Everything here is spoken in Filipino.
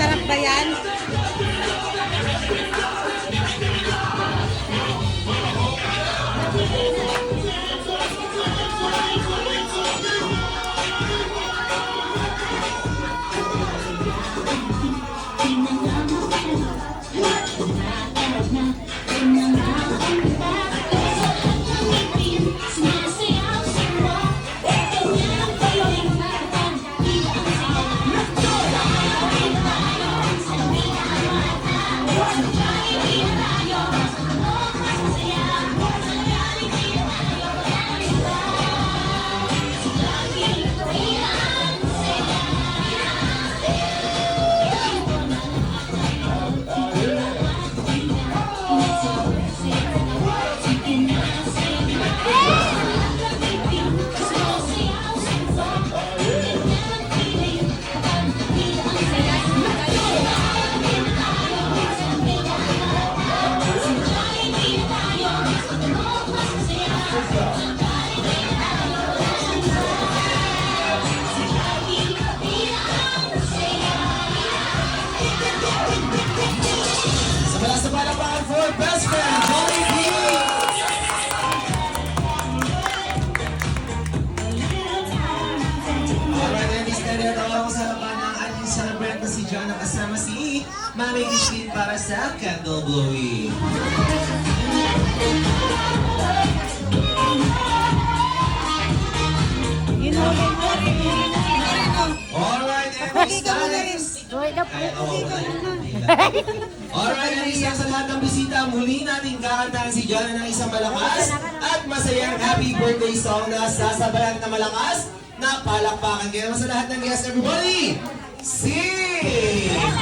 Masarap ba yan? Sa palapakan for best friend, Johnny B! Alright, and is na rin ako sa laban ng ating celebrant na si John na kasama si Mami Christine para sa candle blowing. Alright, and is na rin. Alright, and isa sa lahat ng bisita, muli natin kakantahan si John ng isang malakas at masayang happy birthday song na sasabayan na malakas na palakpakan. Kaya sa lahat ng guests, everybody, sing!